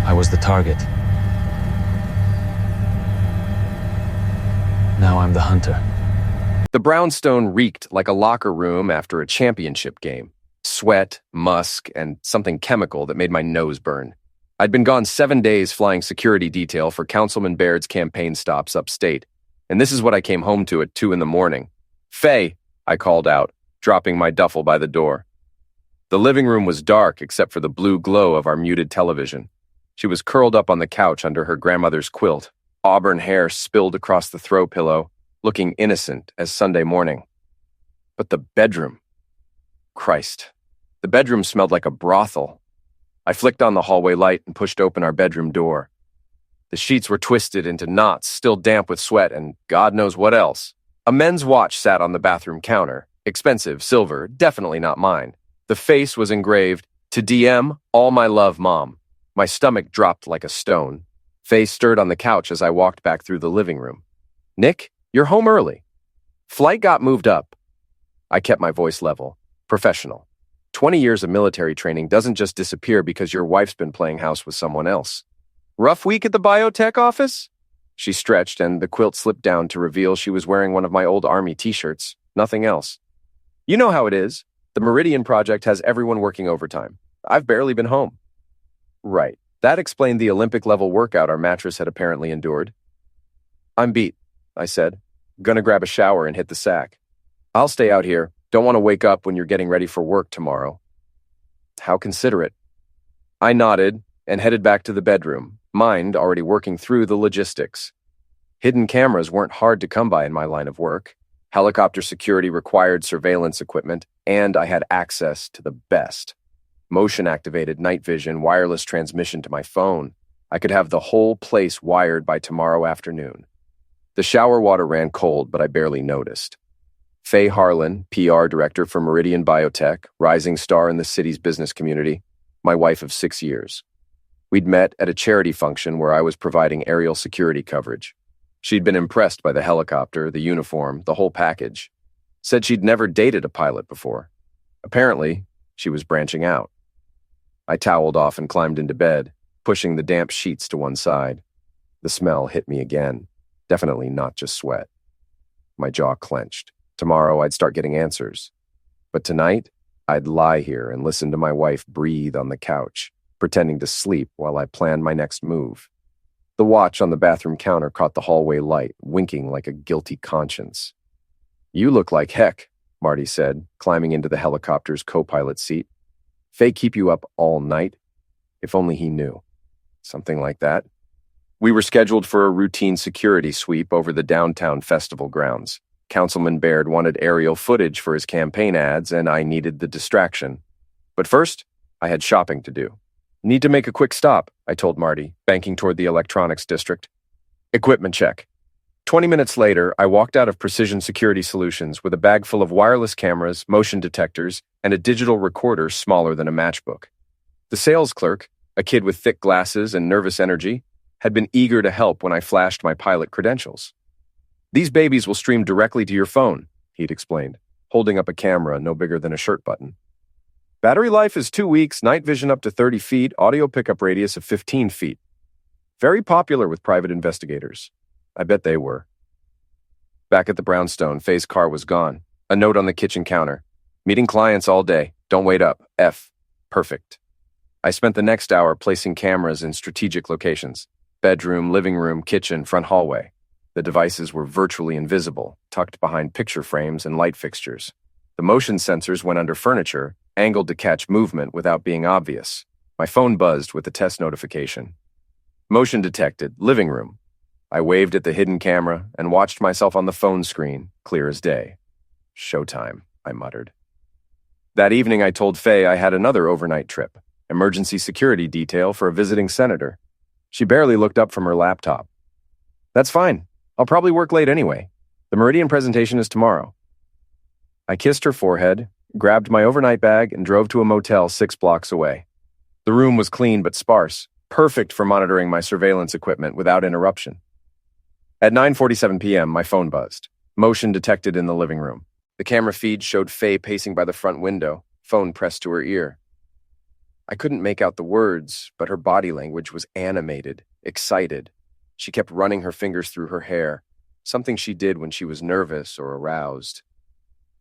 I was the target. Now I'm the hunter. The brownstone reeked like a locker room after a championship game. Sweat, musk, and something chemical that made my nose burn. I'd been gone 7 days flying security detail for Councilman Baird's campaign stops upstate, and this is what I came home to at 2 a.m. "Faye," I called out, dropping my duffel by the door. The living room was dark except for the blue glow of our muted television. She was curled up on the couch under her grandmother's quilt, auburn hair spilled across the throw pillow, looking innocent as Sunday morning. But the bedroom. Christ. The bedroom smelled like a brothel. I flicked on the hallway light and pushed open our bedroom door. The sheets were twisted into knots, still damp with sweat and God knows what else. A men's watch sat on the bathroom counter. Expensive, silver, definitely not mine. The face was engraved, "To DM, all my love, Mom." My stomach dropped like a stone. Faye stirred on the couch as I walked back through the living room. "Nick, you're home early." "Flight got moved up." I kept my voice level, professional. 20 years of military training doesn't just disappear because your wife's been playing house with someone else. "Rough week at the biotech office?" She stretched and the quilt slipped down to reveal she was wearing one of my old Army t-shirts, nothing else. "You know how it is. The Meridian Project has everyone working overtime. I've barely been home." Right. That explained the Olympic-level workout our mattress had apparently endured. "I'm beat," I said. "Gonna grab a shower and hit the sack. I'll stay out here. Don't want to wake up when you're getting ready for work tomorrow." How considerate. I nodded and headed back to the bedroom, mind already working through the logistics. Hidden cameras weren't hard to come by in my line of work. Helicopter security required surveillance equipment, and I had access to the best. Motion-activated night vision, wireless transmission to my phone. I could have the whole place wired by tomorrow afternoon. The shower water ran cold, but I barely noticed. Faye Harlan, PR director for Meridian Biotech, rising star in the city's business community, my wife of 6 years. We'd met at a charity function where I was providing aerial security coverage. She'd been impressed by the helicopter, the uniform, the whole package. Said she'd never dated a pilot before. Apparently, she was branching out. I toweled off and climbed into bed, pushing the damp sheets to one side. The smell hit me again. Definitely not just sweat. My jaw clenched. Tomorrow I'd start getting answers. But tonight, I'd lie here and listen to my wife breathe on the couch, pretending to sleep while I planned my next move. The watch on the bathroom counter caught the hallway light, winking like a guilty conscience. "You look like heck," Marty said, climbing into the helicopter's co-pilot seat. "Faye keep you up all night?" If only he knew. Something like that. We were scheduled for a routine security sweep over the downtown festival grounds. Councilman Baird wanted aerial footage for his campaign ads, and I needed the distraction. But first, I had shopping to do. "Need to make a quick stop," I told Marty, banking toward the electronics district. "Equipment check." 20 minutes later, I walked out of Precision Security Solutions with a bag full of wireless cameras, motion detectors, and a digital recorder smaller than a matchbook. The sales clerk, a kid with thick glasses and nervous energy, had been eager to help when I flashed my pilot credentials. "These babies will stream directly to your phone," he'd explained, holding up a camera no bigger than a shirt button. "Battery life is 2 weeks, night vision up to 30 feet, audio pickup radius of 15 feet. Very popular with private investigators." I bet they were. Back at the brownstone, Faye's car was gone. A note on the kitchen counter. "Meeting clients all day. Don't wait up. F. Perfect." I spent the next hour placing cameras in strategic locations. Bedroom, living room, kitchen, front hallway. The devices were virtually invisible, tucked behind picture frames and light fixtures. The motion sensors went under furniture, angled to catch movement without being obvious. My phone buzzed with a test notification. "Motion detected. Living room." I waved at the hidden camera and watched myself on the phone screen, clear as day. "Showtime," I muttered. That evening, I told Faye I had another overnight trip, emergency security detail for a visiting senator. She barely looked up from her laptop. "That's fine. I'll probably work late anyway. The Meridian presentation is tomorrow." I kissed her forehead, grabbed my overnight bag, and drove to a motel 6 blocks away. The room was clean but sparse, perfect for monitoring my surveillance equipment without interruption. At 9:47 p.m., my phone buzzed. Motion detected in the living room. The camera feed showed Faye pacing by the front window, phone pressed to her ear. I couldn't make out the words, but her body language was animated, excited. She kept running her fingers through her hair, something she did when she was nervous or aroused.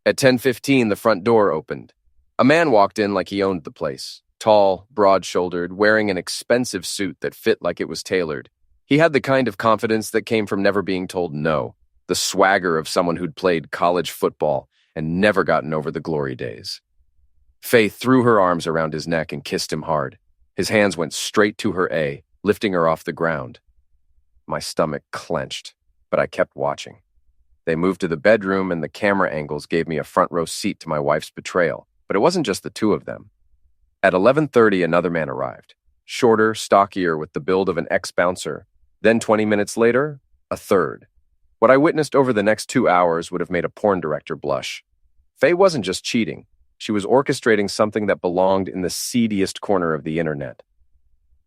At 10:15, the front door opened. A man walked in like he owned the place, tall, broad-shouldered, wearing an expensive suit that fit like it was tailored. He had the kind of confidence that came from never being told no, the swagger of someone who'd played college football and never gotten over the glory days. Faye threw her arms around his neck and kissed him hard. His hands went straight to her A, lifting her off the ground. My stomach clenched, but I kept watching. They moved to the bedroom, and the camera angles gave me a front-row seat to my wife's betrayal. But it wasn't just the two of them. At 11:30, another man arrived. Shorter, stockier, with the build of an ex-bouncer. Then 20 minutes later, a third. What I witnessed over the next 2 hours would have made a porn director blush. Faye wasn't just cheating. She was orchestrating something that belonged in the seediest corner of the internet.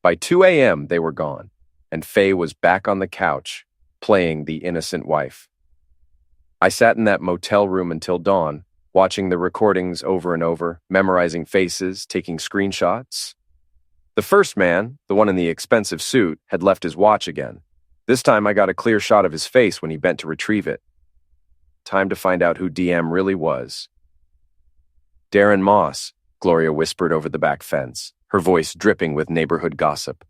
By 2 a.m., they were gone, and Faye was back on the couch, playing the innocent wife. I sat in that motel room until dawn, watching the recordings over and over, memorizing faces, taking screenshots. The first man, the one in the expensive suit, had left his watch again. This time I got a clear shot of his face when he bent to retrieve it. Time to find out who DM really was. Darren Moss, Gloria whispered over the back fence, her voice dripping with neighborhood gossip.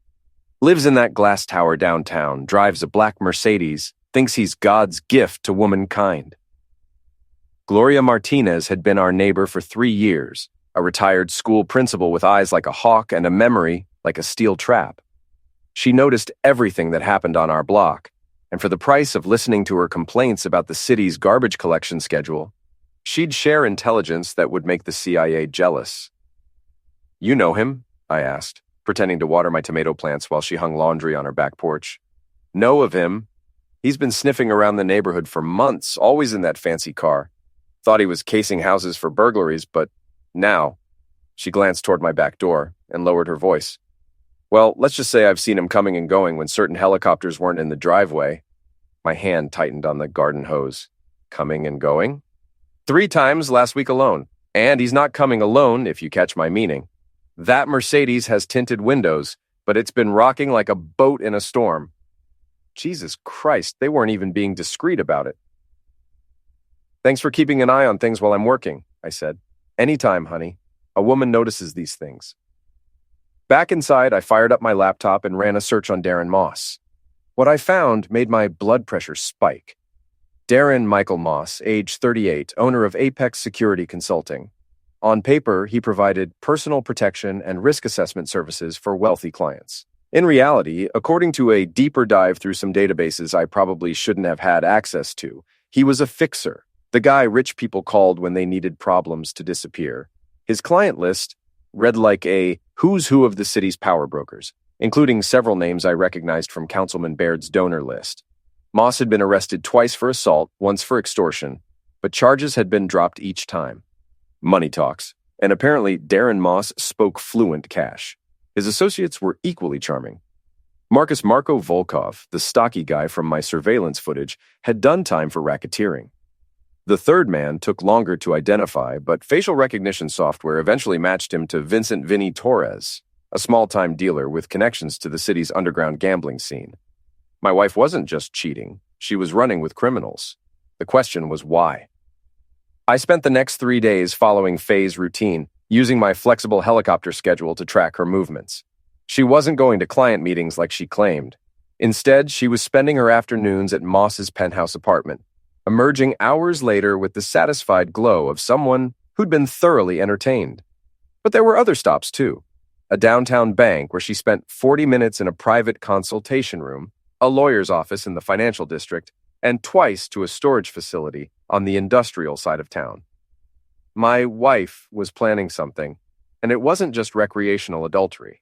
Lives in that glass tower downtown, drives a black Mercedes, thinks he's God's gift to womankind. Gloria Martinez had been our neighbor for 3 years, a retired school principal with eyes like a hawk and a memory like a steel trap. She noticed everything that happened on our block, and for the price of listening to her complaints about the city's garbage collection schedule, she'd share intelligence that would make the CIA jealous. "You know him?" I asked, pretending to water my tomato plants while she hung laundry on her back porch. "Know of him. He's been sniffing around the neighborhood for months, always in that fancy car. Thought he was casing houses for burglaries, but now..." She glanced toward my back door and lowered her voice. "Well, let's just say I've seen him coming and going when certain helicopters weren't in the driveway." My hand tightened on the garden hose. "Coming and going?" "3 times last week alone. And he's not coming alone, if you catch my meaning. That Mercedes has tinted windows, but it's been rocking like a boat in a storm." Jesus Christ, they weren't even being discreet about it. "Thanks for keeping an eye on things while I'm working," I said. "Anytime, honey. A woman notices these things." Back inside, I fired up my laptop and ran a search on Darren Moss. What I found made my blood pressure spike. Darren Michael Moss, age 38, owner of Apex Security Consulting. On paper, he provided personal protection and risk assessment services for wealthy clients. In reality, according to a deeper dive through some databases I probably shouldn't have had access to, he was a fixer, the guy rich people called when they needed problems to disappear. His client list read like a who's who of the city's power brokers, including several names I recognized from Councilman Baird's donor list. Moss had been arrested twice for assault, once for extortion, but charges had been dropped each time. Money talks, and apparently Darren Moss spoke fluent cash. His associates were equally charming. Marcus Marco Volkov, the stocky guy from my surveillance footage, had done time for racketeering. The third man took longer to identify, but facial recognition software eventually matched him to Vincent Vinny Torres, a small-time dealer with connections to the city's underground gambling scene. My wife wasn't just cheating, she was running with criminals. The question was why. I spent the next 3 days following Faye's routine, using my flexible helicopter schedule to track her movements. She wasn't going to client meetings like she claimed. Instead, she was spending her afternoons at Moss's penthouse apartment, emerging hours later with the satisfied glow of someone who'd been thoroughly entertained. But there were other stops, too. A downtown bank where she spent 40 minutes in a private consultation room, a lawyer's office in the financial district, and twice to a storage facility on the industrial side of town. My wife was planning something, and it wasn't just recreational adultery.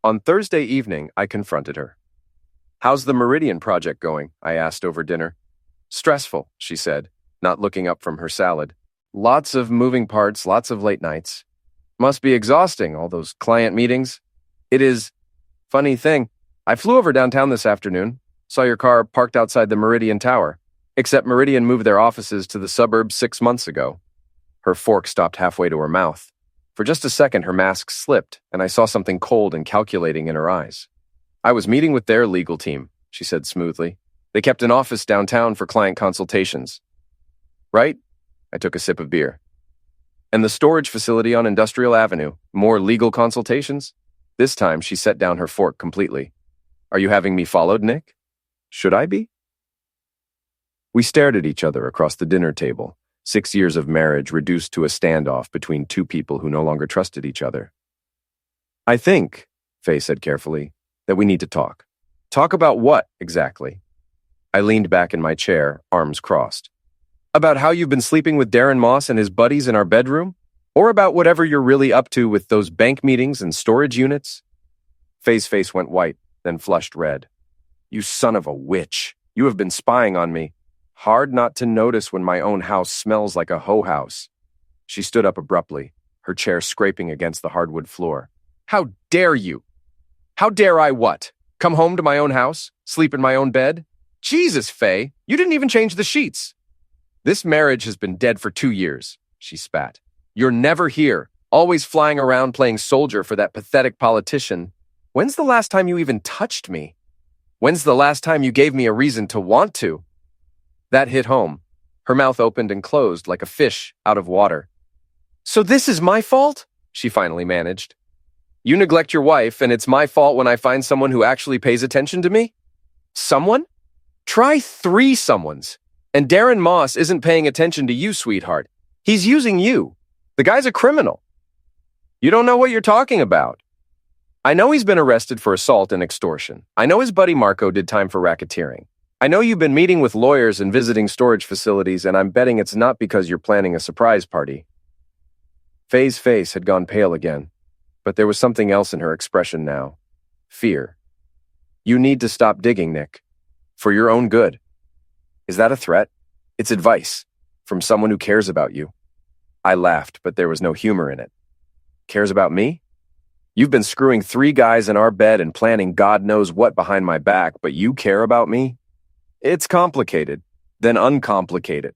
On Thursday evening, I confronted her. "How's the Meridian project going?" I asked over dinner. "Stressful," she said, not looking up from her salad. "Lots of moving parts, lots of late nights. Must be exhausting, all those client meetings." "It is. Funny thing, I flew over downtown this afternoon, saw your car parked outside the Meridian Tower, except Meridian moved their offices to the suburbs 6 months ago." Her fork stopped halfway to her mouth. For just a second, her mask slipped, and I saw something cold and calculating in her eyes. I was meeting with their legal team, she said smoothly. They kept an office downtown for client consultations. Right? I took a sip of beer. And the storage facility on Industrial Avenue, more legal consultations? This time, she set down her fork completely. Are you having me followed, Nick? Should I be? We stared at each other across the dinner table, 6 years of marriage reduced to a standoff between two people who no longer trusted each other. I think, Faye said carefully, that we need to talk. Talk about what, exactly? I leaned back in my chair, arms crossed. About how you've been sleeping with Darren Moss and his buddies in our bedroom? Or about whatever you're really up to with those bank meetings and storage units? Faye's face went white, then flushed red. You son of a witch. You have been spying on me. Hard not to notice when my own house smells like a hoe house. She stood up abruptly, her chair scraping against the hardwood floor. How dare you? How dare I what? Come home to my own house? Sleep in my own bed? Jesus, Faye, you didn't even change the sheets. This marriage has been dead for 2 years, she spat. You're never here, always flying around playing soldier for that pathetic politician. When's the last time you even touched me? When's the last time you gave me a reason to want to? That hit home. Her mouth opened and closed like a fish out of water. So this is my fault? She finally managed. You neglect your wife, and it's my fault when I find someone who actually pays attention to me? Someone? Try 3 someones. And Darren Moss isn't paying attention to you, sweetheart. He's using you. The guy's a criminal. You don't know what you're talking about. I know he's been arrested for assault and extortion. I know his buddy Marco did time for racketeering. I know you've been meeting with lawyers and visiting storage facilities, and I'm betting it's not because you're planning a surprise party. Faye's face had gone pale again, but there was something else in her expression now. Fear. You need to stop digging, Nick. For your own good. Is that a threat? It's advice. From someone who cares about you. I laughed, but there was no humor in it. Cares about me? You've been screwing 3 guys in our bed and planning God knows what behind my back, but you care about me? It's complicated, then uncomplicated.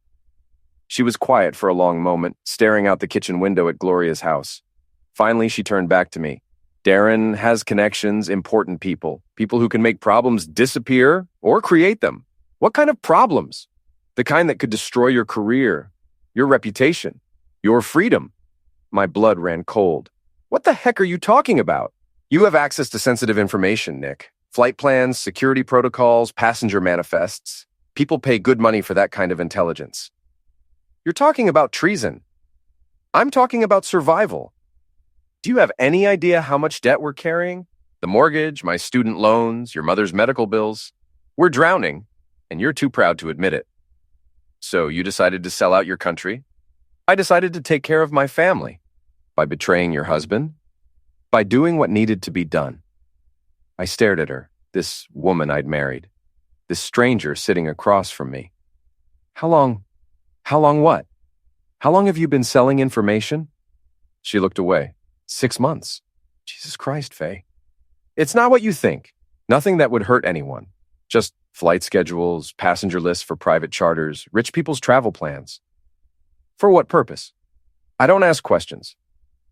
She was quiet for a long moment, staring out the kitchen window at Gloria's house. Finally, she turned back to me. Darren has connections, important people who can make problems disappear or create them. What kind of problems? The kind that could destroy your career, your reputation, your freedom. My blood ran cold. What the heck are you talking about? You have access to sensitive information, Nick. Flight plans, security protocols, passenger manifests. People pay good money for that kind of intelligence. You're talking about treason. I'm talking about survival. Do you have any idea how much debt we're carrying? The mortgage, my student loans, your mother's medical bills. We're drowning, and you're too proud to admit it. So you decided to sell out your country? I decided to take care of my family. By betraying your husband? By doing what needed to be done. I stared at her, this woman I'd married, this stranger sitting across from me. How long what? How long have you been selling information? She looked away. 6 months. Jesus Christ, Faye. It's not what you think. Nothing that would hurt anyone. Just flight schedules, passenger lists for private charters, rich people's travel plans. For what purpose? I don't ask questions.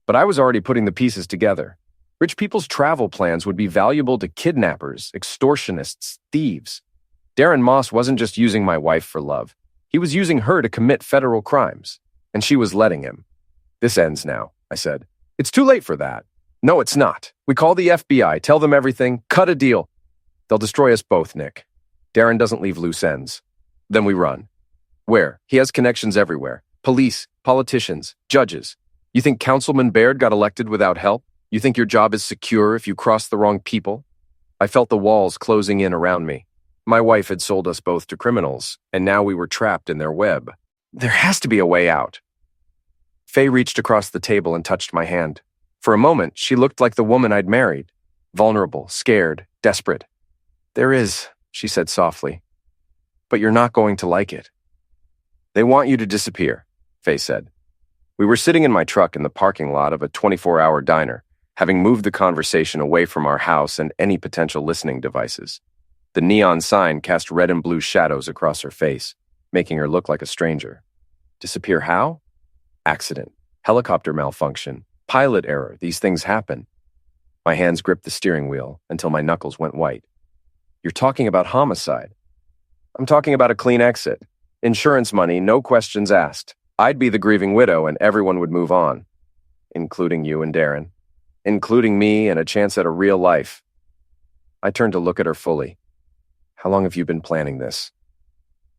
But I was already putting the pieces together. Rich people's travel plans would be valuable to kidnappers, extortionists, thieves. Darren Moss wasn't just using my wife for love. He was using her to commit federal crimes. And she was letting him. This ends now, I said. It's too late for that. No, it's not. We call the FBI, tell them everything, cut a deal. They'll destroy us both, Nick. Darren doesn't leave loose ends. Then we run. Where? He has connections everywhere. Police, politicians, judges. You think Councilman Baird got elected without help? You think your job is secure if you cross the wrong people? I felt the walls closing in around me. My wife had sold us both to criminals, and now we were trapped in their web. There has to be a way out. Faye reached across the table and touched my hand. For a moment, she looked like the woman I'd married. Vulnerable, scared, desperate. There is, she said softly. But you're not going to like it. They want you to disappear, Faye said. We were sitting in my truck in the parking lot of a 24-hour diner, having moved the conversation away from our house and any potential listening devices. The neon sign cast red and blue shadows across her face, making her look like a stranger. Disappear how? Accident. Helicopter malfunction. Pilot error. These things happen. My hands gripped the steering wheel until my knuckles went white. You're talking about homicide. I'm talking about a clean exit. Insurance money, no questions asked. I'd be the grieving widow and everyone would move on. Including you and Darren. Including me and a chance at a real life. I turned to look at her fully. How long have you been planning this?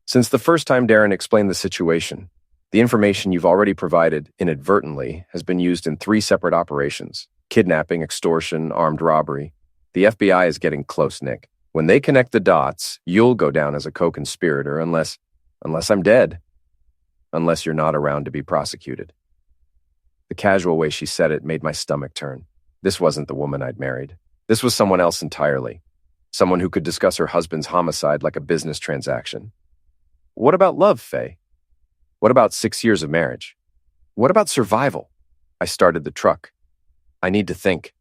Since the first time Darren explained the situation, the information you've already provided inadvertently has been used in 3 separate operations: kidnapping, extortion, armed robbery. The FBI is getting close, Nick. When they connect the dots, you'll go down as a co-conspirator unless I'm dead. Unless you're not around to be prosecuted. The casual way she said it made my stomach turn. This wasn't the woman I'd married. This was someone else entirely. Someone who could discuss her husband's homicide like a business transaction. What about love, Faye? What about 6 years of marriage? What about survival? I started the truck. I need to think.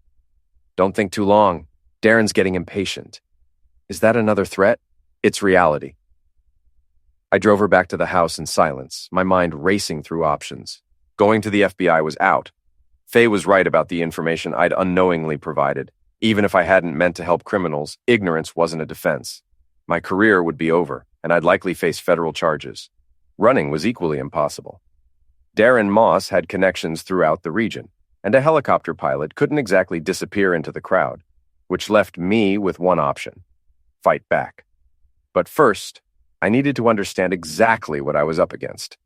Don't think too long. Darren's getting impatient. Is that another threat? It's reality. I drove her back to the house in silence, my mind racing through options. Going to the FBI was out. Faye was right about the information I'd unknowingly provided. Even if I hadn't meant to help criminals, ignorance wasn't a defense. My career would be over, and I'd likely face federal charges. Running was equally impossible. Darren Moss had connections throughout the region, and a helicopter pilot couldn't exactly disappear into the crowd, which left me with one option: fight back. But first, I needed to understand exactly what I was up against.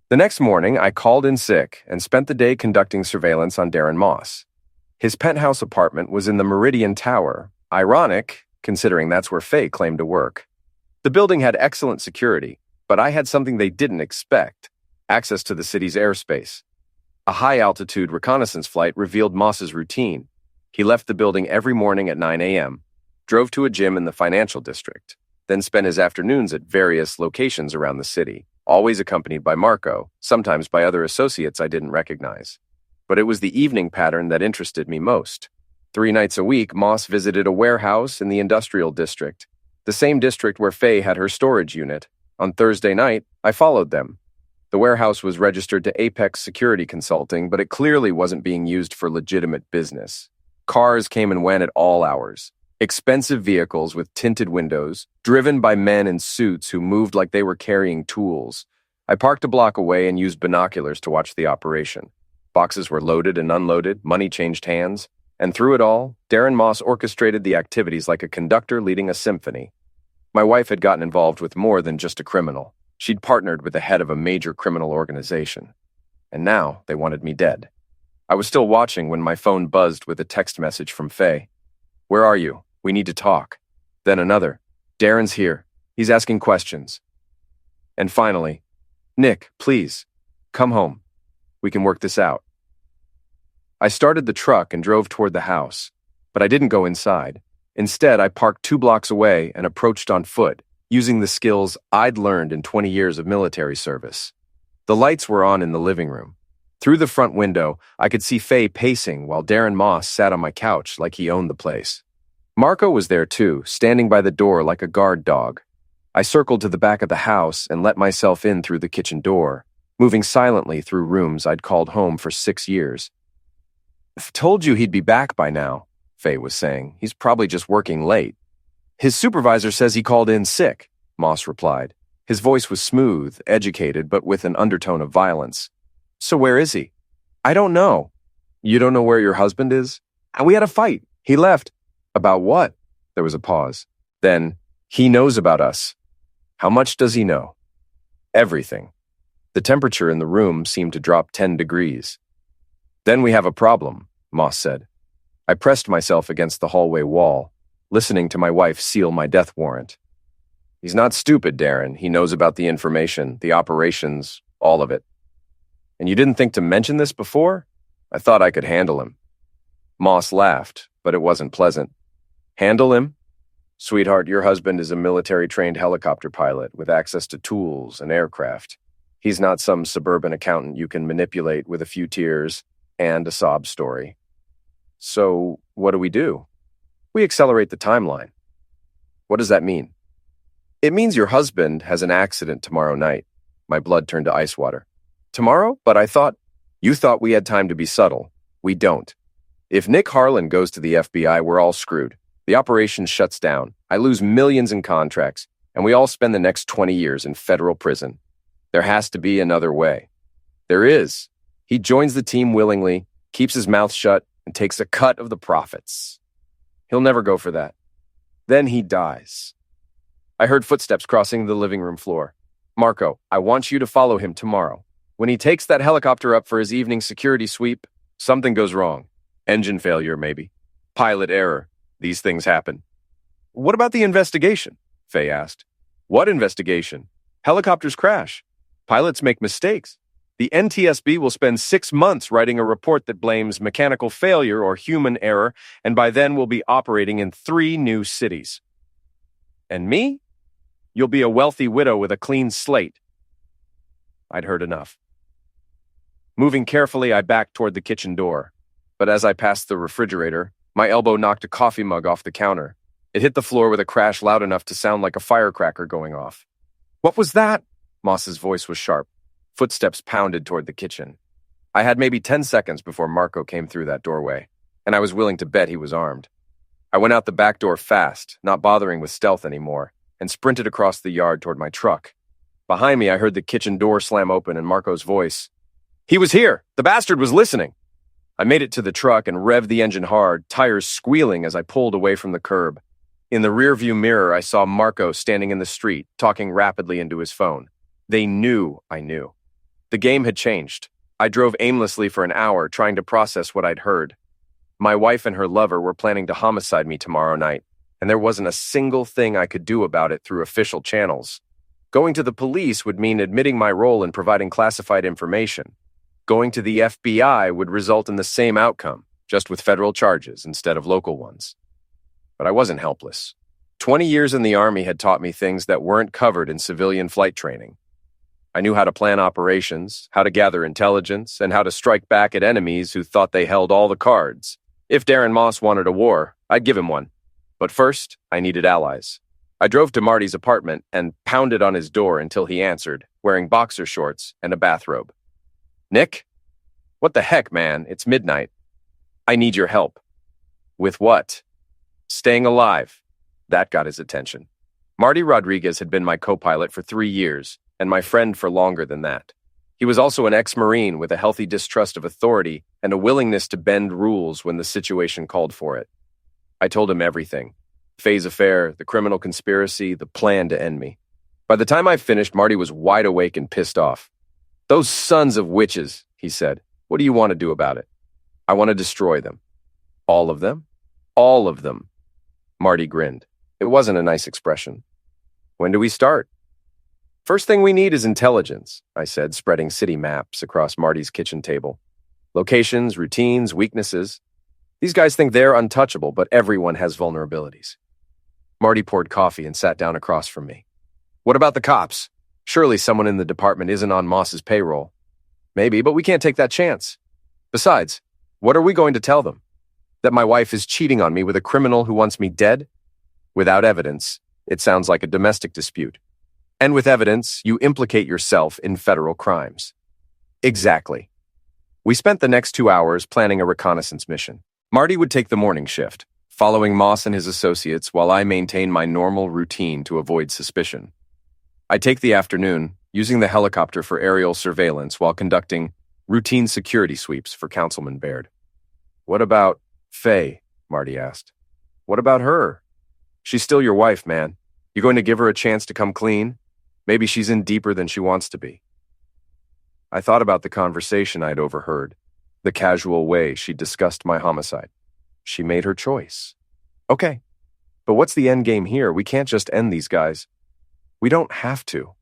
The next morning, I called in sick and spent the day conducting surveillance on Darren Moss. His penthouse apartment was in the Meridian Tower, ironic, considering that's where Faye claimed to work. The building had excellent security, but I had something they didn't expect: access to the city's airspace. A high-altitude reconnaissance flight revealed Moss's routine. He left the building every morning at 9 a.m., drove to a gym in the financial district, then spent his afternoons at various locations around the city, always accompanied by Marco, sometimes by other associates I didn't recognize. But it was the evening pattern that interested me most. 3 nights a week, Moss visited a warehouse in the industrial district, the same district where Faye had her storage unit. On Thursday night, I followed them. The warehouse was registered to Apex Security Consulting, but it clearly wasn't being used for legitimate business. Cars came and went at all hours. Expensive vehicles with tinted windows, driven by men in suits who moved like they were carrying tools. I parked a block away and used binoculars to watch the operation. Boxes were loaded and unloaded, money changed hands, and through it all, Darren Moss orchestrated the activities like a conductor leading a symphony. My wife had gotten involved with more than just a criminal. She'd partnered with the head of a major criminal organization. And now they wanted me dead. I was still watching when my phone buzzed with a text message from Faye. "Where are you? We need to talk." Then another. "Darren's here. He's asking questions." And finally, "Nick, please, come home. We can work this out." I started the truck and drove toward the house, but I didn't go inside. Instead, I parked 2 blocks away and approached on foot, using the skills I'd learned in 20 years of military service. The lights were on in the living room. Through the front window, I could see Faye pacing while Darren Moss sat on my couch like he owned the place. Marco was there too, standing by the door like a guard dog. I circled to the back of the house and let myself in through the kitchen door, moving silently through rooms I'd called home for 6 years. "I've told you he'd be back by now," Faye was saying. "He's probably just working late." "His supervisor says he called in sick," Moss replied. His voice was smooth, educated, but with an undertone of violence. "So where is he?" "I don't know." "You don't know where your husband is?" "We had a fight. He left." "About what?" There was a pause. Then, "He knows about us." "How much does he know?" "Everything." The temperature in the room seemed to drop 10 degrees. "Then we have a problem," Moss said. I pressed myself against the hallway wall, listening to my wife seal my death warrant. "He's not stupid, Darren. He knows about the information, the operations, all of it." "And you didn't think to mention this before?" "I thought I could handle him." Moss laughed, but it wasn't pleasant. "Handle him? Sweetheart, your husband is a military-trained helicopter pilot with access to tools and aircraft. He's not some suburban accountant you can manipulate with a few tears and a sob story. So, what do? We accelerate the timeline." "What does that mean?" "It means your husband has an accident tomorrow night." My blood turned to ice water. "Tomorrow? But I thought..." You thought we had time to be subtle. We don't. If Nick Harlan goes to the FBI, we're all screwed. The operation shuts down. I lose millions in contracts, and we all spend the next 20 years in federal prison. There has to be another way. There is. He joins the team willingly, keeps his mouth shut, and takes a cut of the profits. He'll never go for that. Then he dies. I heard footsteps crossing the living room floor. Marco, I want you to follow him tomorrow. When he takes that helicopter up for his evening security sweep, something goes wrong. Engine failure, maybe. Pilot error. These things happen. What about the investigation? Faye asked. What investigation? Helicopters crash. Pilots make mistakes. The NTSB will spend 6 months writing a report that blames mechanical failure or human error, and by then we'll be operating in 3 new cities. And me? You'll be a wealthy widow with a clean slate. I'd heard enough. Moving carefully, I backed toward the kitchen door. But as I passed the refrigerator, my elbow knocked a coffee mug off the counter. It hit the floor with a crash loud enough to sound like a firecracker going off. What was that? Moss's voice was sharp. Footsteps pounded toward the kitchen. I had maybe 10 seconds before Marco came through that doorway, and I was willing to bet he was armed. I went out the back door fast, not bothering with stealth anymore, and sprinted across the yard toward my truck. Behind me, I heard the kitchen door slam open and Marco's voice. He was here! The bastard was listening! I made it to the truck and revved the engine hard, tires squealing as I pulled away from the curb. In the rearview mirror, I saw Marco standing in the street, talking rapidly into his phone. They knew I knew. The game had changed. I drove aimlessly for an hour, trying to process what I'd heard. My wife and her lover were planning to homicide me tomorrow night, and there wasn't a single thing I could do about it through official channels. Going to the police would mean admitting my role in providing classified information. Going to the FBI would result in the same outcome, just with federal charges instead of local ones. But I wasn't helpless. 20 years in the Army had taught me things that weren't covered in civilian flight training. I knew how to plan operations, how to gather intelligence, and how to strike back at enemies who thought they held all the cards. If Darren Moss wanted a war, I'd give him one. But first, I needed allies. I drove to Marty's apartment and pounded on his door until he answered, wearing boxer shorts and a bathrobe. Nick? What the heck, man? It's midnight. I need your help. With what? Staying alive. That got his attention. Marty Rodriguez had been my co-pilot for 3 years, and my friend for longer than that. He was also an ex-Marine with a healthy distrust of authority and a willingness to bend rules when the situation called for it. I told him everything. Faye's affair, the criminal conspiracy, the plan to end me. By the time I finished, Marty was wide awake and pissed off. Those sons of witches, he said. What do you want to do about it? I want to destroy them. All of them? All of them. Marty grinned. It wasn't a nice expression. When do we start? First thing we need is intelligence, I said, spreading city maps across Marty's kitchen table. Locations, routines, weaknesses. These guys think they're untouchable, but everyone has vulnerabilities. Marty poured coffee and sat down across from me. What about the cops? Surely someone in the department isn't on Moss's payroll. Maybe, but we can't take that chance. Besides, what are we going to tell them? That my wife is cheating on me with a criminal who wants me dead? Without evidence, it sounds like a domestic dispute. And with evidence, you implicate yourself in federal crimes. Exactly. We spent the next 2 hours planning a reconnaissance mission. Marty would take the morning shift, following Moss and his associates while I maintained my normal routine to avoid suspicion. I'd take the afternoon, using the helicopter for aerial surveillance while conducting routine security sweeps for Councilman Baird. What about Faye? Marty asked. What about her? She's still your wife, man. You going to give her a chance to come clean? Maybe she's in deeper than she wants to be. I thought about the conversation I'd overheard, the casual way she discussed my homicide. She made her choice. Okay, but what's the end game here? We can't just end these guys. We don't have to.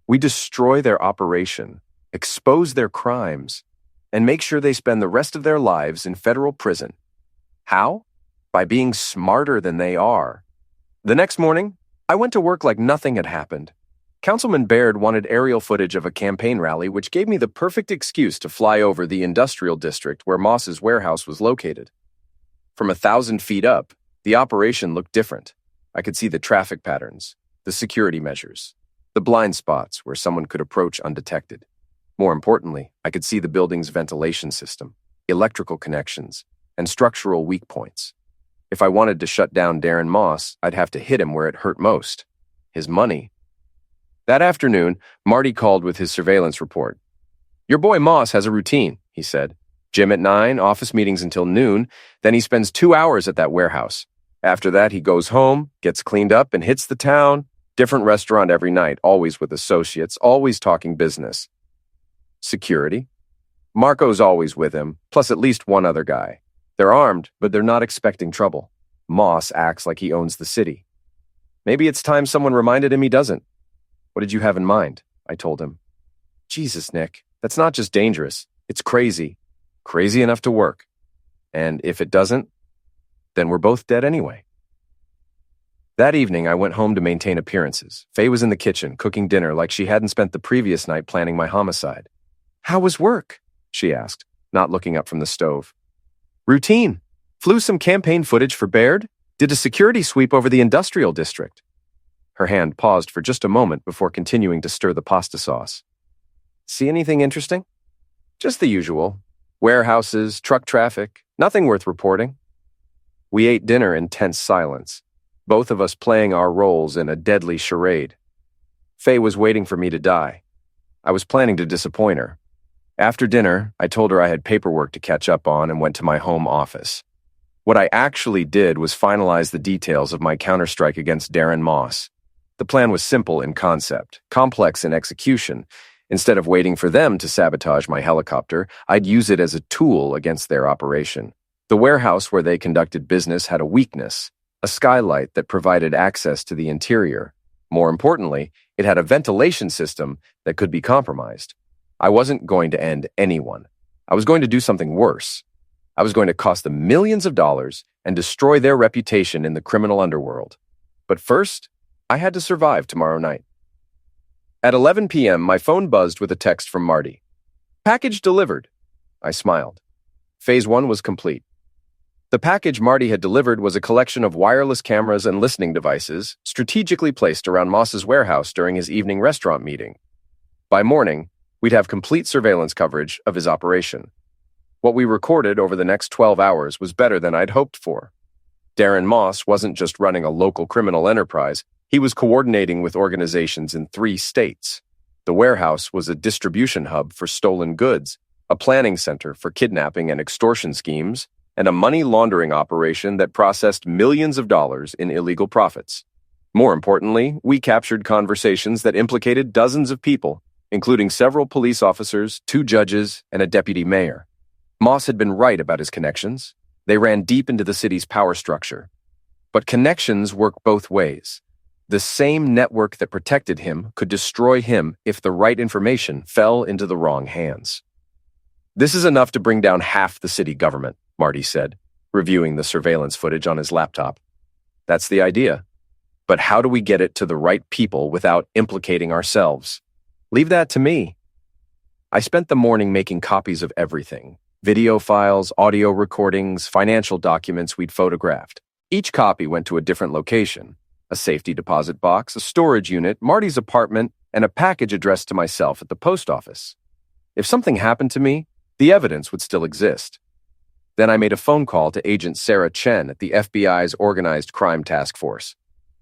We destroy their operation, expose their crimes, and make sure they spend the rest of their lives in federal prison. How? By being smarter than they are. The next morning, I went to work like nothing had happened. Councilman Baird wanted aerial footage of a campaign rally, which gave me the perfect excuse to fly over the industrial district where Moss's warehouse was located. From 1,000 feet up, the operation looked different. I could see the traffic patterns, the security measures, the blind spots where someone could approach undetected. More importantly, I could see the building's ventilation system, electrical connections, and structural weak points. If I wanted to shut down Darren Moss, I'd have to hit him where it hurt most: his money. That afternoon, Marty called with his surveillance report. "Your boy Moss has a routine," he said. "Gym at 9, office meetings until noon, then he spends 2 hours at that warehouse. After that, he goes home, gets cleaned up, and hits the town. Different restaurant every night, always with associates, always talking business." Security? Marco's always with him, plus at least one other guy. They're armed, but they're not expecting trouble. Moss acts like he owns the city. Maybe it's time someone reminded him he doesn't. "What did you have in mind?" I told him. "Jesus, Nick, that's not just dangerous. It's crazy. Crazy enough to work. And if it doesn't, then we're both dead anyway." That evening, I went home to maintain appearances. Faye was in the kitchen, cooking dinner like she hadn't spent the previous night planning my homicide. "How was work?" she asked, not looking up from the stove. "Routine. Flew some campaign footage for Baird. Did a security sweep over the industrial district." Her hand paused for just a moment before continuing to stir the pasta sauce. "See anything interesting?" "Just the usual. Warehouses, truck traffic, nothing worth reporting." We ate dinner in tense silence, both of us playing our roles in a deadly charade. Faye was waiting for me to die. I was planning to disappoint her. After dinner, I told her I had paperwork to catch up on and went to my home office. What I actually did was finalize the details of my counterstrike against Darren Moss. The plan was simple in concept, complex in execution. Instead of waiting for them to sabotage my helicopter, I'd use it as a tool against their operation. The warehouse where they conducted business had a weakness: a skylight that provided access to the interior. More importantly, it had a ventilation system that could be compromised. I wasn't going to end anyone. I was going to do something worse. I was going to cost them millions of dollars and destroy their reputation in the criminal underworld. But first, I had to survive tomorrow night. At 11 p.m., my phone buzzed with a text from Marty. "Package delivered." I smiled. Phase 1 was complete. The package Marty had delivered was a collection of wireless cameras and listening devices strategically placed around Moss's warehouse during his evening restaurant meeting. By morning, we'd have complete surveillance coverage of his operation. What we recorded over the next 12 hours was better than I'd hoped for. Darren Moss wasn't just running a local criminal enterprise, he was coordinating with organizations in 3 states. The warehouse was a distribution hub for stolen goods, a planning center for kidnapping and extortion schemes, and a money laundering operation that processed millions of dollars in illegal profits. More importantly, we captured conversations that implicated dozens of people, including several police officers, 2 judges, and a deputy mayor. Moss had been right about his connections. They ran deep into the city's power structure. But connections work both ways. The same network that protected him could destroy him if the right information fell into the wrong hands. "This is enough to bring down half the city government," Marty said, reviewing the surveillance footage on his laptop. "That's the idea. But how do we get it to the right people without implicating ourselves? Leave that to me." I spent the morning making copies of everything: video files, audio recordings, financial documents we'd photographed. Each copy went to a different location: a safety deposit box, a storage unit, Marty's apartment, and a package addressed to myself at the post office. If something happened to me, the evidence would still exist. Then I made a phone call to Agent Sarah Chen at the FBI's Organized Crime Task Force.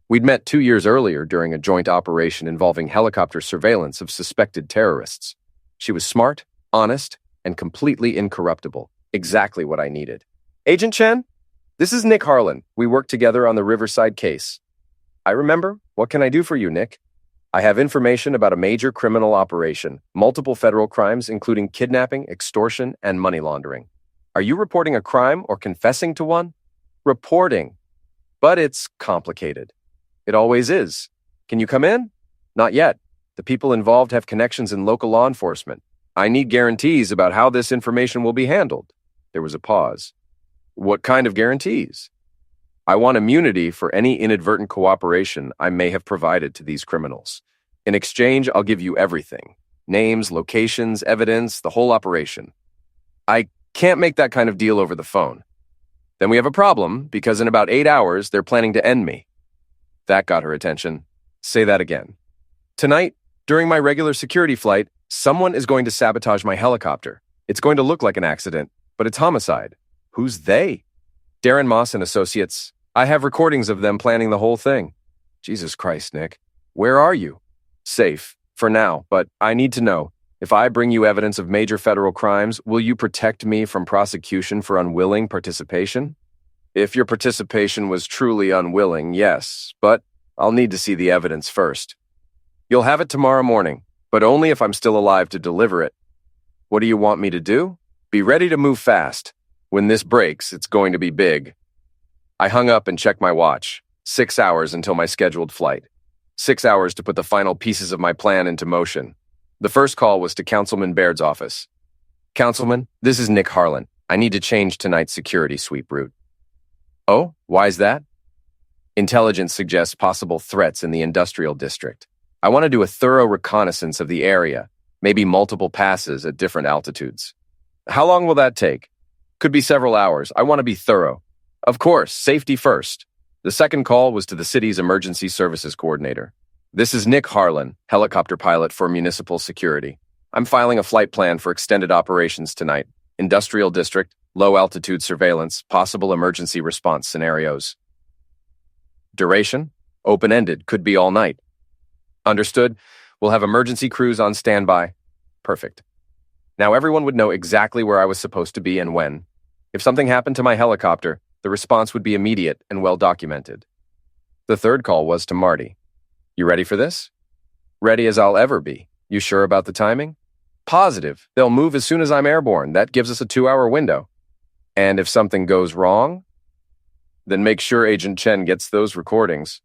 We'd met 2 years earlier during a joint operation involving helicopter surveillance of suspected terrorists. She was smart, honest, and completely incorruptible. Exactly what I needed. "Agent Chen, this is Nick Harlan. We worked together on the Riverside case." "I remember. What can I do for you, Nick?" "I have information about a major criminal operation, multiple federal crimes, including kidnapping, extortion, and money laundering." "Are you reporting a crime or confessing to one?" "Reporting. But it's complicated." "It always is. Can you come in?" "Not yet. The people involved have connections in local law enforcement. I need guarantees about how this information will be handled." There was a pause. "What kind of guarantees?" "I want immunity for any inadvertent cooperation I may have provided to these criminals. In exchange, I'll give you everything: names, locations, evidence, the whole operation." "I can't make that kind of deal over the phone." "Then we have a problem, because in about 8 hours, they're planning to end me." That got her attention. "Say that again." "Tonight, during my regular security flight, Someone is going to sabotage my helicopter. It's going to look like an accident, but it's homicide. Who's they? Darren Moss and Associates. I have recordings of them planning the whole thing. Jesus Christ, Nick. Where are you? Safe, for now, but I need to know. If I bring you evidence of major federal crimes, will you protect me from prosecution for unwilling participation? If your participation was truly unwilling, yes, but I'll need to see the evidence first. You'll have it tomorrow morning, but only if I'm still alive to deliver it. What do you want me to do? Be ready to move fast. When this breaks, it's going to be big. I hung up and checked my watch. 6 hours until my scheduled flight. 6 hours to put the final pieces of my plan into motion. The first call was to Councilman Baird's office. Councilman, this is Nick Harlan. I need to change tonight's security sweep route. Oh, why's that? Intelligence suggests possible threats in the industrial district. I want to do a thorough reconnaissance of the area, maybe multiple passes at different altitudes. How long will that take? Could be several hours. I want to be thorough. Of course, safety first. The second call was to the city's emergency services coordinator. This is Nick Harlan, helicopter pilot for municipal security. I'm filing a flight plan for extended operations tonight. Industrial district, low-altitude surveillance, possible emergency response scenarios. Duration? Open-ended, could be all night. Understood. We'll have emergency crews on standby. Perfect. Now everyone would know exactly where I was supposed to be and when. If something happened to my helicopter, the response would be immediate and well documented. The third call was to Marty. You ready for this? Ready as I'll ever be. You sure about the timing? Positive. They'll move as soon as I'm airborne. That gives us a 2-hour window. And if something goes wrong, then make sure Agent Chen gets those recordings.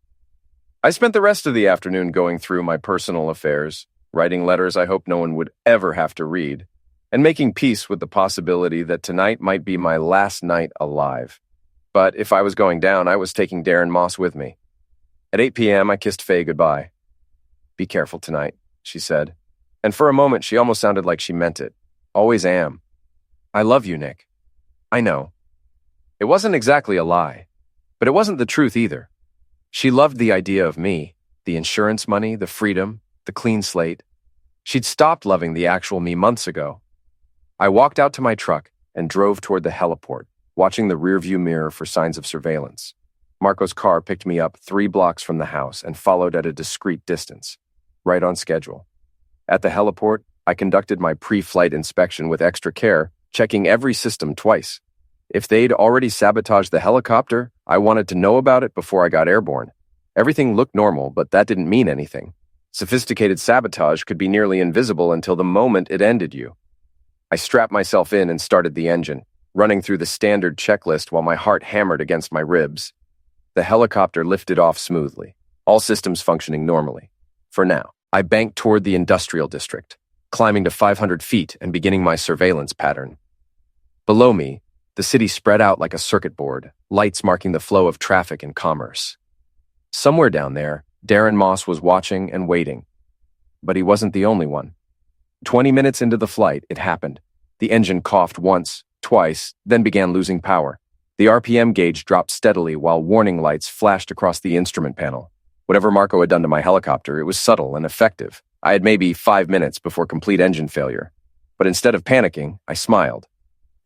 I spent the rest of the afternoon going through my personal affairs, writing letters I hope no one would ever have to read, and making peace with the possibility that tonight might be my last night alive. But if I was going down, I was taking Darren Moss with me. At 8 p.m., I kissed Faye goodbye. Be careful tonight, she said. And for a moment, she almost sounded like she meant it. Always am. I love you, Nick. I know. It wasn't exactly a lie, but it wasn't the truth either. She loved the idea of me, the insurance money, the freedom, the clean slate. She'd stopped loving the actual me months ago. I walked out to my truck and drove toward the heliport, watching the rearview mirror for signs of surveillance. Marco's car picked me up 3 blocks from the house and followed at a discreet distance, right on schedule. At the heliport, I conducted my pre-flight inspection with extra care, checking every system twice. If they'd already sabotaged the helicopter, I wanted to know about it before I got airborne. Everything looked normal, but that didn't mean anything. Sophisticated sabotage could be nearly invisible until the moment it ended you. I strapped myself in and started the engine, running through the standard checklist while my heart hammered against my ribs. The helicopter lifted off smoothly, all systems functioning normally. For now, I banked toward the industrial district, climbing to 500 feet and beginning my surveillance pattern. Below me, the city spread out like a circuit board, lights marking the flow of traffic and commerce. Somewhere down there, Darren Moss was watching and waiting. But he wasn't the only one. 20 minutes into the flight, it happened. The engine coughed once, twice, then began losing power. The RPM gauge dropped steadily while warning lights flashed across the instrument panel. Whatever Marco had done to my helicopter, it was subtle and effective. I had maybe 5 minutes before complete engine failure. But instead of panicking, I smiled.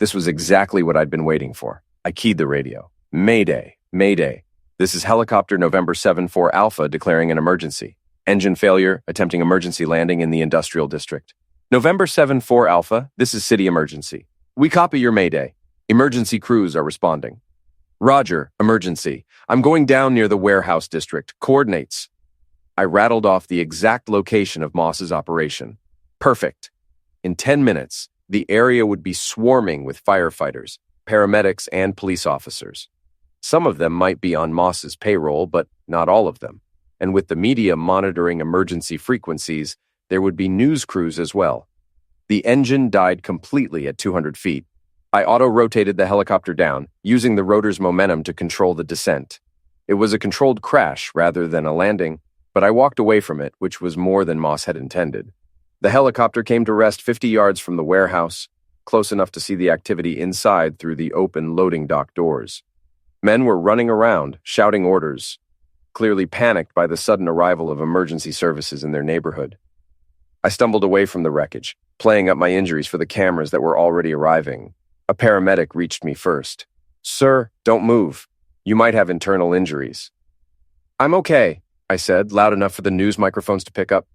This was exactly what I'd been waiting for. I keyed the radio. Mayday, Mayday. This is helicopter November 7-4 Alpha declaring an emergency. Engine failure, attempting emergency landing in the industrial district. November 7-4 Alpha, this is city emergency. We copy your Mayday. Emergency crews are responding. Roger, emergency. I'm going down near the warehouse district. Coordinates. I rattled off the exact location of Moss's operation. Perfect. In 10 minutes, the area would be swarming with firefighters, paramedics, and police officers. Some of them might be on Moss's payroll, but not all of them. And with the media monitoring emergency frequencies, there would be news crews as well. The engine died completely at 200 feet. I auto-rotated the helicopter down, using the rotor's momentum to control the descent. It was a controlled crash rather than a landing, but I walked away from it, which was more than Moss had intended. The helicopter came to rest 50 yards from the warehouse, close enough to see the activity inside through the open loading dock doors. Men were running around, shouting orders, clearly panicked by the sudden arrival of emergency services in their neighborhood. I stumbled away from the wreckage, playing up my injuries for the cameras that were already arriving. A paramedic reached me first. "Sir, don't move. You might have internal injuries." "I'm okay," I said, loud enough for the news microphones to pick up.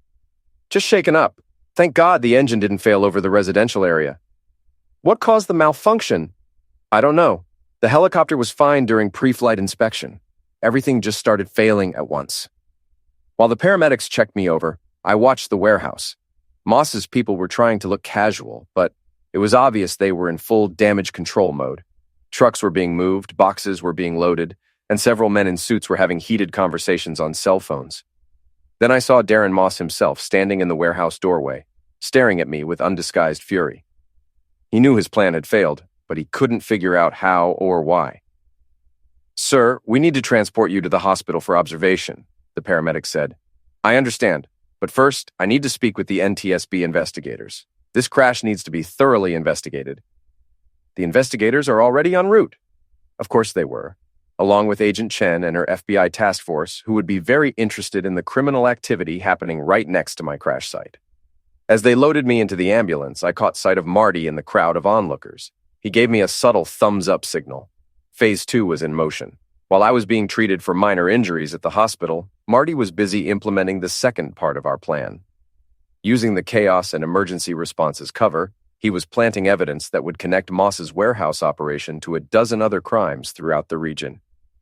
"Just shaken up. Thank God the engine didn't fail over the residential area." "What caused the malfunction?" "I don't know. The helicopter was fine during pre-flight inspection. Everything just started failing at once." While the paramedics checked me over, I watched the warehouse. Moss's people were trying to look casual, but it was obvious they were in full damage control mode. Trucks were being moved, boxes were being loaded, and several men in suits were having heated conversations on cell phones. Then I saw Darren Moss himself standing in the warehouse doorway, staring at me with undisguised fury. He knew his plan had failed, but he couldn't figure out how or why. "Sir, we need to transport you to the hospital for observation," the paramedic said. "I understand, but first, I need to speak with the NTSB investigators. This crash needs to be thoroughly investigated." The investigators are already en route. Of course they were, along with Agent Chen and her FBI task force, who would be very interested in the criminal activity happening right next to my crash site. As they loaded me into the ambulance, I caught sight of Marty in the crowd of onlookers. He gave me a subtle thumbs-up signal. Phase 2 was in motion. While I was being treated for minor injuries at the hospital, Marty was busy implementing the second part of our plan. Using the chaos and emergency response as cover, he was planting evidence that would connect Moss's warehouse operation to a dozen other crimes throughout the region.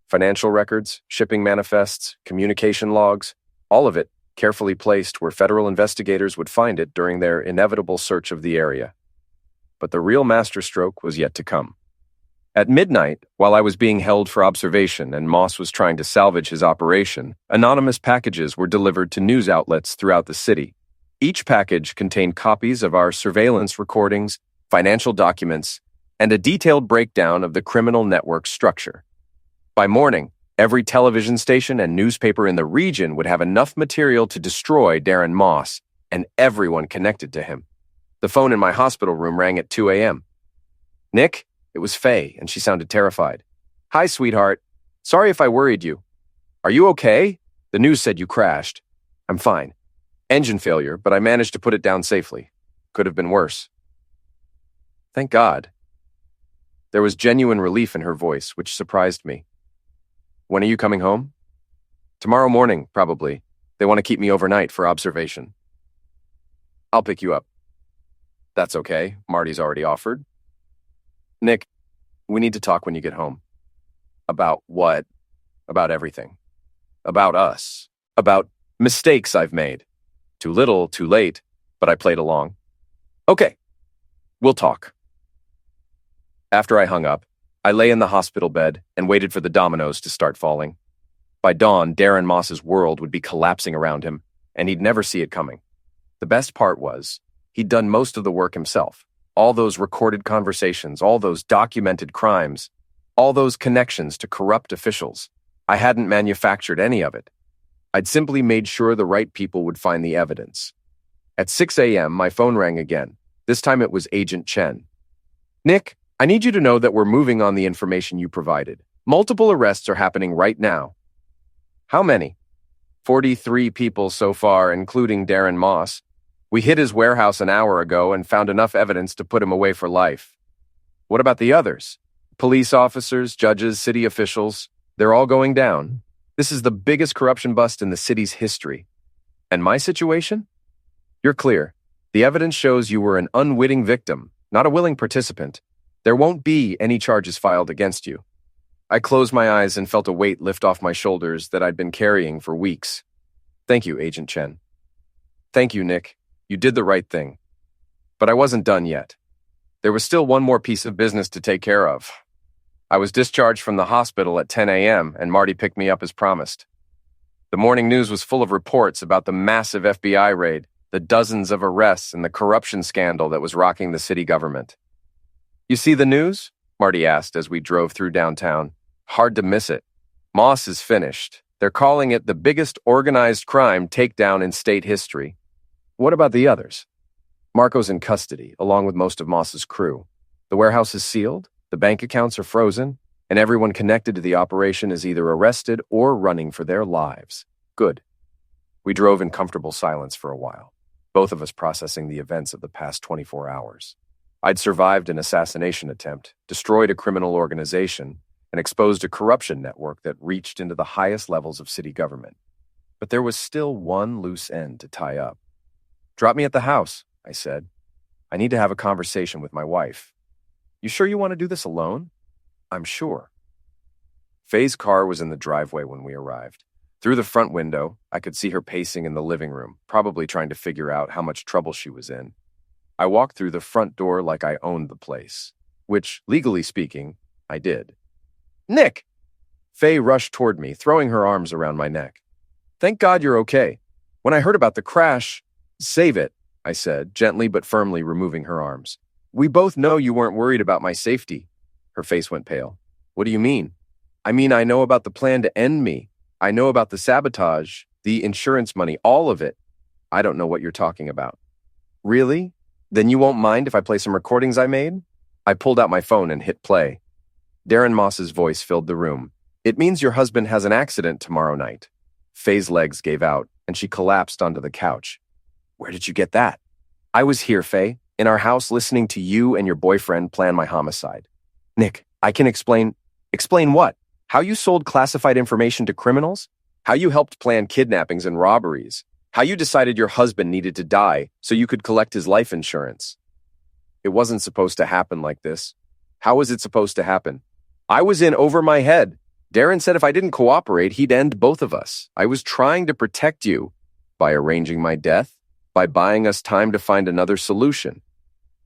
Financial records, shipping manifests, communication logs, all of it carefully placed where federal investigators would find it during their inevitable search of the area. But the real masterstroke was yet to come. At midnight, while I was being held for observation and Moss was trying to salvage his operation, anonymous packages were delivered to news outlets throughout the city. Each package contained copies of our surveillance recordings, financial documents, and a detailed breakdown of the criminal network structure. By morning, every television station and newspaper in the region would have enough material to destroy Darren Moss and everyone connected to him. The phone in my hospital room rang at 2 a.m. "Nick?" It was Faye, and she sounded terrified. "Hi, sweetheart. Sorry if I worried you. Are you okay? The news said you crashed." "I'm fine. Engine failure, but I managed to put it down safely. Could have been worse." "Thank God." There was genuine relief in her voice, which surprised me. "When are you coming home?" "Tomorrow morning, probably. They want to keep me overnight for observation." "I'll pick you up." "That's okay. Marty's already offered." "Nick, we need to talk when you get home." "About what?" "About everything. About us. About mistakes I've made. Too little, too late, but I played along." "Okay. We'll talk." After I hung up, I lay in the hospital bed and waited for the dominoes to start falling. By dawn, Darren Moss's world would be collapsing around him, and he'd never see it coming. The best part was, he'd done most of the work himself. All those recorded conversations, all those documented crimes, all those connections to corrupt officials. I hadn't manufactured any of it. I'd simply made sure the right people would find the evidence. At 6 a.m., my phone rang again. This time it was Agent Chen. "Nick, I need you to know that we're moving on the information you provided. Multiple arrests are happening right now." "How many?" 43 people so far, including Darren Moss. We hit his warehouse an hour ago and found enough evidence to put him away for life." "What about the others?" "Police officers, judges, city officials. They're all going down. This is the biggest corruption bust in the city's history." "And my situation?" "You're clear. The evidence shows you were an unwitting victim, not a willing participant. There won't be any charges filed against you." I closed my eyes and felt a weight lift off my shoulders that I'd been carrying for weeks. "Thank you, Agent Chen." "Thank you, Nick. You did the right thing." But I wasn't done yet. There was still one more piece of business to take care of. I was discharged from the hospital at 10 a.m., and Marty picked me up as promised. The morning news was full of reports about the massive FBI raid, the dozens of arrests, and the corruption scandal that was rocking the city government. "You see the news?" Marty asked as we drove through downtown. "Hard to miss it. Moss is finished. They're calling it the biggest organized crime takedown in state history." "What about the others?" "Marco's in custody, along with most of Moss's crew. The warehouse is sealed, the bank accounts are frozen, and everyone connected to the operation is either arrested or running for their lives." "Good." We drove in comfortable silence for a while. both of us processing the events of the past 24 hours. I'd survived an assassination attempt, destroyed a criminal organization, and exposed a corruption network that reached into the highest levels of city government. But there was still one loose end to tie up. "Drop me at the house," I said. "I need to have a conversation with my wife." "You sure you want to do this alone?" "I'm sure." Faye's car was in the driveway when we arrived. Through the front window, I could see her pacing in the living room, probably trying to figure out how much trouble she was in. I walked through the front door like I owned the place, which, legally speaking, I did. "Nick!" Faye rushed toward me, throwing her arms around my neck. "Thank God you're okay. When I heard about the crash—" "Save it," I said, gently but firmly removing her arms. "We both know you weren't worried about my safety." Her face went pale. "What do you mean?" "I mean, I know about the plan to end me. I know about the sabotage, the insurance money, all of it." "I don't know what you're talking about." "Really? Then you won't mind if I play some recordings I made?" I pulled out my phone and hit play. Darren Moss's voice filled the room. "It means your husband has an accident tomorrow night." Faye's legs gave out, and she collapsed onto the couch. "Where did you get that?" "I was here, Faye, in our house listening to you and your boyfriend plan my homicide." "Nick, I can explain." "Explain what? How you sold classified information to criminals? How you helped plan kidnappings and robberies? How you decided your husband needed to die so you could collect his life insurance?" "It wasn't supposed to happen like this." "How was it supposed to happen?" "I was in over my head. Darren said if I didn't cooperate, he'd end both of us. I was trying to protect you. By arranging my death? By buying us time to find another solution."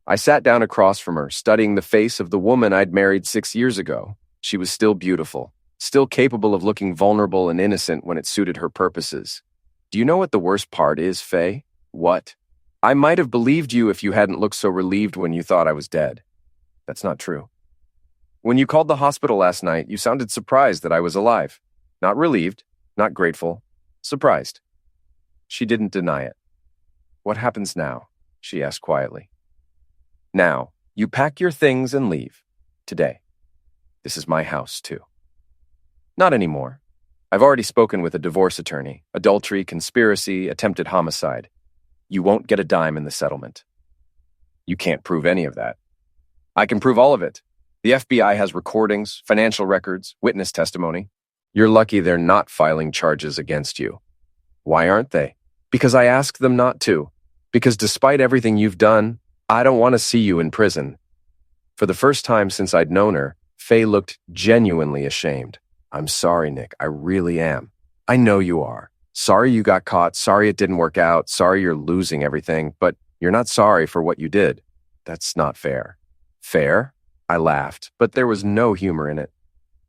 I sat down across from her, studying the face of the woman I'd married 6 years ago. She was still beautiful, still capable of looking vulnerable and innocent when it suited her purposes. "Do you know what the worst part is, Faye?" "What?" "I might have believed you if you hadn't looked so relieved when you thought I was dead." "That's not true." "When you called the hospital last night, you sounded surprised that I was alive. Not relieved, not grateful, surprised." She didn't deny it. "What happens now?" she asked quietly. "Now, you pack your things and leave. Today. This is my house, too." "Not anymore. I've already spoken with a divorce attorney. Adultery, conspiracy, attempted homicide. You won't get a dime in the settlement." "You can't prove any of that." "I can prove all of it. The FBI has recordings, financial records, witness testimony. You're lucky they're not filing charges against you." "Why aren't they?" "Because I asked them not to. Because despite everything you've done, I don't want to see you in prison." For the first time since I'd known her, Faye looked genuinely ashamed. "I'm sorry, Nick. I really am." "I know you are. Sorry you got caught. Sorry it didn't work out. Sorry you're losing everything. But you're not sorry for what you did." "That's not fair." "Fair?" I laughed, but there was no humor in it.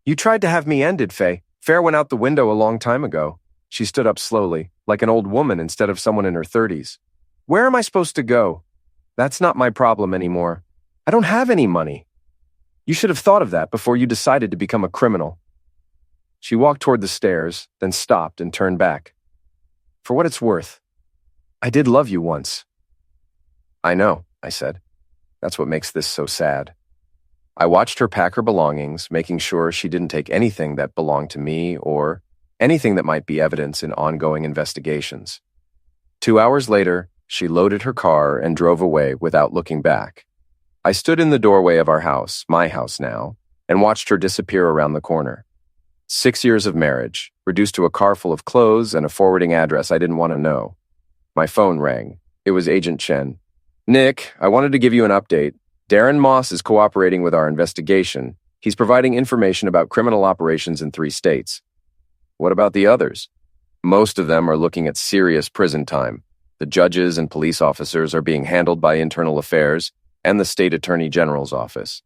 "You tried to have me ended, Faye. Fair went out the window a long time ago." She stood up slowly, like an old woman instead of someone in her 30s. "Where am I supposed to go? That's not my problem anymore. I don't have any money. You should have thought of that before you decided to become a criminal." She walked toward the stairs, then stopped and turned back. "For what it's worth, I did love you once." "I know," I said. "That's what makes this so sad." I watched her pack her belongings, making sure she didn't take anything that belonged to me or anything that might be evidence in ongoing investigations. 2 hours later, she loaded her car and drove away without looking back. I stood in the doorway of our house, my house now, and watched her disappear around the corner. 6 years of marriage, reduced to a car full of clothes and a forwarding address I didn't want to know. My phone rang. It was Agent Chen. "Nick, I wanted to give you an update. Darren Moss is cooperating with our investigation. He's providing information about criminal operations in 3 states. "What about the others?" "Most of them are looking at serious prison time. The judges and police officers are being handled by Internal Affairs and the State Attorney General's office.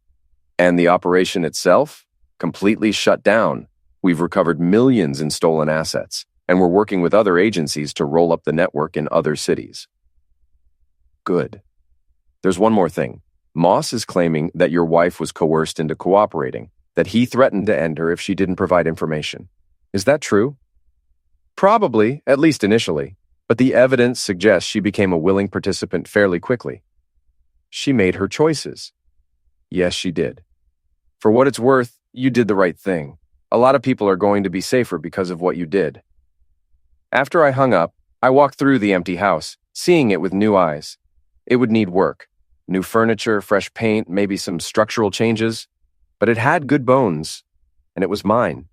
And the operation itself? Completely shut down. We've recovered millions in stolen assets, and we're working with other agencies to roll up the network in other cities." Good. There's one more thing. Moss is claiming that your wife was coerced into cooperating, that he threatened to end her if she didn't provide information. Is that true? Probably, at least initially, but the evidence suggests she became a willing participant fairly quickly. She made her choices. Yes, she did. For what it's worth, you did the right thing. A lot of people are going to be safer because of what you did. After I hung up, I walked through the empty house, seeing it with new eyes. It would need work. New furniture, fresh paint, maybe some structural changes. But it had good bones, and it was mine.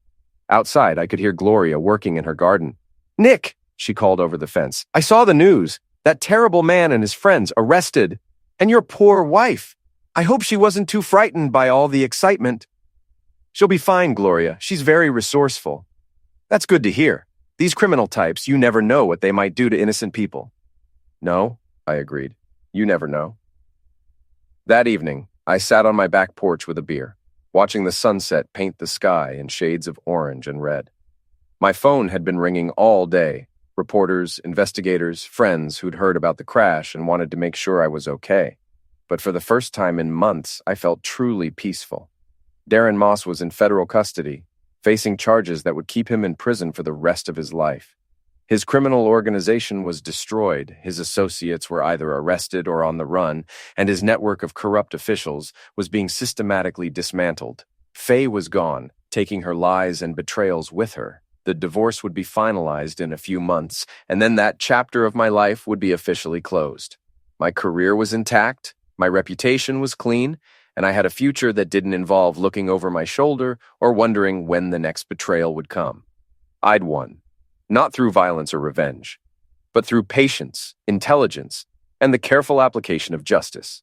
Outside, I could hear Gloria working in her garden. "Nick," she called over the fence, "I saw the news. That terrible man and his friends arrested. And your poor wife. I hope she wasn't too frightened by all the excitement." "She'll be fine, Gloria. She's very resourceful." "That's good to hear. These criminal types, you never know what they might do to innocent people." "No," I agreed. "You never know." That evening, I sat on my back porch with a beer, watching the sunset paint the sky in shades of orange and red. My phone had been ringing all day. Reporters, investigators, friends who'd heard about the crash and wanted to make sure I was okay. But for the first time in months, I felt truly peaceful. Darren Moss was in federal custody, facing charges that would keep him in prison for the rest of his life. His criminal organization was destroyed, his associates were either arrested or on the run, and his network of corrupt officials was being systematically dismantled. Faye was gone, taking her lies and betrayals with her. The divorce would be finalized in a few months, and then that chapter of my life would be officially closed. My career was intact, my reputation was clean, and I had a future that didn't involve looking over my shoulder or wondering when the next betrayal would come. I'd won. Not through violence or revenge, but through patience, intelligence, and the careful application of justice.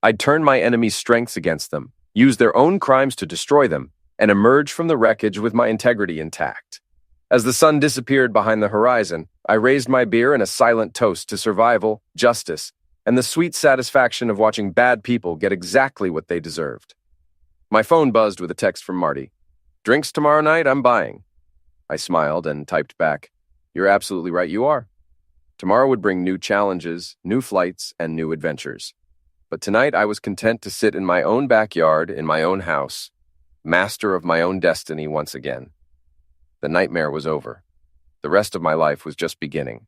I'd turn my enemies' strengths against them, use their own crimes to destroy them, and emerge from the wreckage with my integrity intact. As the sun disappeared behind the horizon, I raised my beer in a silent toast to survival, justice, and the sweet satisfaction of watching bad people get exactly what they deserved. My phone buzzed with a text from Marty. "Drinks tomorrow night? I'm buying." I smiled and typed back, "You're absolutely right, you are." Tomorrow would bring new challenges, new flights, and new adventures. But tonight I was content to sit in my own backyard, in my own house, master of my own destiny once again. The nightmare was over. The rest of my life was just beginning.